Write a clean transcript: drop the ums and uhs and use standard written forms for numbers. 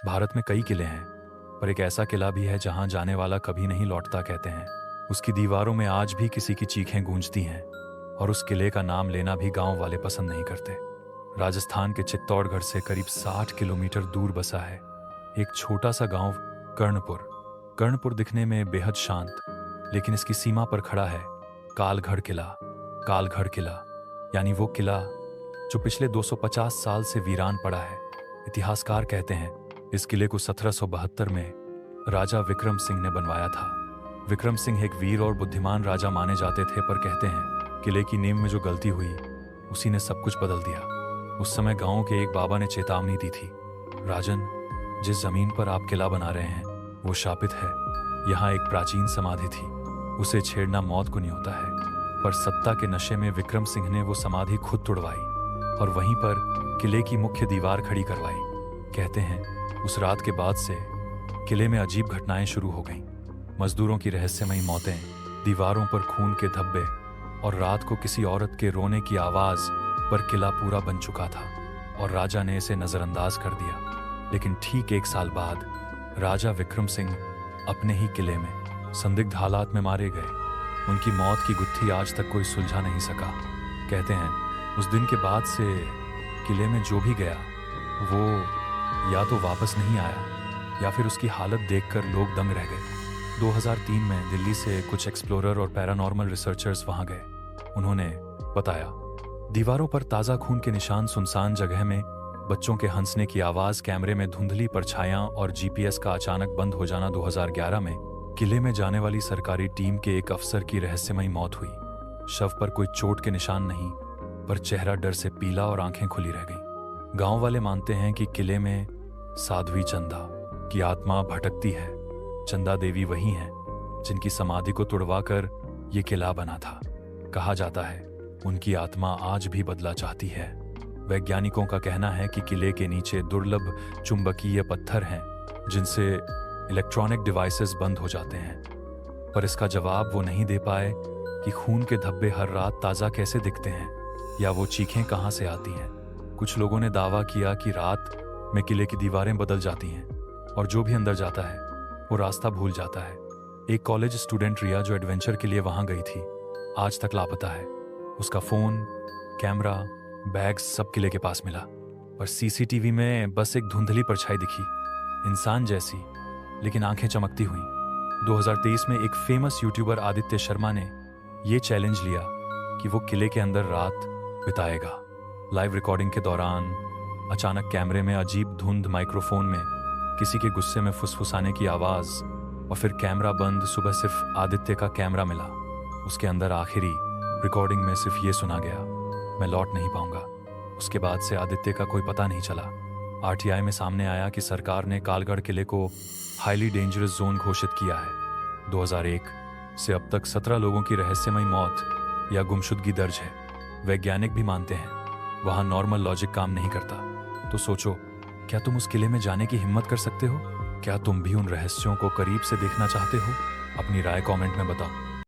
भारत में कई किले हैं, पर एक ऐसा किला भी है जहां जाने वाला कभी नहीं लौटता, कहते हैं। उसकी दीवारों में आज भी किसी की चीखें गूंजती हैं, और उस किले का नाम लेना भी गांव वाले पसंद नहीं करते। राजस्थान के चित्तौड़गढ़ से करीब 60 किलोमीटर दूर बसा है एक छोटा सा गांव कर्णपुर। कर्णपुर दिखने में बेहद शांत, लेकिन इसकी सीमा पर खड़ा है कालगढ़ किला। कालगढ़ किला यानी वो किला जो पिछले 250 साल से वीरान पड़ा है। इतिहासकार कहते हैं इस किले को 1772 में राजा विक्रम सिंह ने बनवाया था। विक्रम सिंह एक वीर और बुद्धिमान राजा माने जाते थे, पर कहते हैं किले की नींव में जो गलती हुई उसी ने सब कुछ बदल दिया। उस समय गांव के एक बाबा ने चेतावनी दी थी, राजन, जिस जमीन पर आप किला बना रहे हैं वो शापित है। यहाँ एक प्राचीन समाधि थी, उसे छेड़ना मौत को नहीं होता है। पर सत्ता के नशे में विक्रम सिंह ने वो समाधि खुद तुड़वाई और वहीं पर किले की मुख्य दीवार खड़ी करवाई। कहते हैं उस रात के बाद से किले में अजीब घटनाएं शुरू हो गईं। मजदूरों की रहस्यमयी मौतें, दीवारों पर खून के धब्बे, और रात को किसी औरत के रोने की आवाज पर किला पूरा बन चुका था और राजा ने इसे नजरअंदाज कर दिया। लेकिन ठीक 1 साल बाद राजा विक्रम सिंह अपने ही किले में संदिग्ध हालात में मारे गए। उनकी मौत की गुत्थी आज तक कोई सुलझा नहीं सका। कहते हैं उस दिन के बाद से किले में जो भी गया वो या तो वापस नहीं आया या फिर उसकी हालत देखकर लोग दंग रह गए। 2003 में दिल्ली से कुछ एक्सप्लोरर और पैरानॉर्मल रिसर्चर्स वहां गए। उन्होंने बताया दीवारों पर ताज़ा खून के निशान, सुनसान जगह में बच्चों के हंसने की आवाज, कैमरे में धुंधली परछायां और जीपीएस का अचानक बंद हो जाना। 2011 में किले में जाने वाली सरकारी टीम के एक अफसर की रहस्यमयी मौत हुई। शव पर कोई चोट के निशान नहीं, पर चेहरा डर से पीला और आंखें खुली रह गईं। गांव वाले मानते हैं कि किले में साध्वी चंदा की आत्मा भटकती है। चंदा देवी वही हैं जिनकी समाधि को तुड़वाकर ये किला बना था। कहा जाता है उनकी आत्मा आज भी बदला चाहती है। वैज्ञानिकों का कहना है कि किले के नीचे दुर्लभ चुंबकीय पत्थर हैं जिनसे इलेक्ट्रॉनिक डिवाइसेस बंद हो जाते हैं, पर इसका जवाब वो नहीं दे पाए कि खून के धब्बे हर रात ताज़ा कैसे दिखते हैं या वो चीखें कहाँ से आती हैं। कुछ लोगों ने दावा किया कि रात में किले की दीवारें बदल जाती हैं और जो भी अंदर जाता है वो रास्ता भूल जाता है। एक कॉलेज स्टूडेंट रिया जो एडवेंचर के लिए वहां गई थी, आज तक लापता है। उसका फोन, कैमरा, बैग्स सब किले के पास मिला, पर सीसीटीवी में बस एक धुंधली परछाई दिखी, इंसान जैसी लेकिन आंखें चमकती हुई। 2023 में एक फेमस यूट्यूबर आदित्य शर्मा ने ये चैलेंज लिया कि वो किले के अंदर रात बिताएगा। लाइव रिकॉर्डिंग के दौरान अचानक कैमरे में अजीब धुंध, माइक्रोफोन में किसी के गुस्से में फुसफुसाने की आवाज, और फिर कैमरा बंद। सुबह सिर्फ आदित्य का कैमरा मिला। उसके अंदर आखिरी रिकॉर्डिंग में सिर्फ ये सुना गया, मैं लौट नहीं पाऊंगा। उसके बाद से आदित्य का कोई पता नहीं चला। आरटीआई में सामने आया कि सरकार ने कालगढ़ किले को हाईली डेंजरस जोन घोषित किया है। 2001 से अब तक 17 लोगों की रहस्यमयी मौत या गुमशुदगी दर्ज है। वैज्ञानिक भी मानते हैं वहां नॉर्मल लॉजिक काम नहीं करता। तो सोचो, क्या तुम उस किले में जाने की हिम्मत कर सकते हो? क्या तुम भी उन रहस्यों को करीब से देखना चाहते हो? अपनी राय कमेंट में बताओ।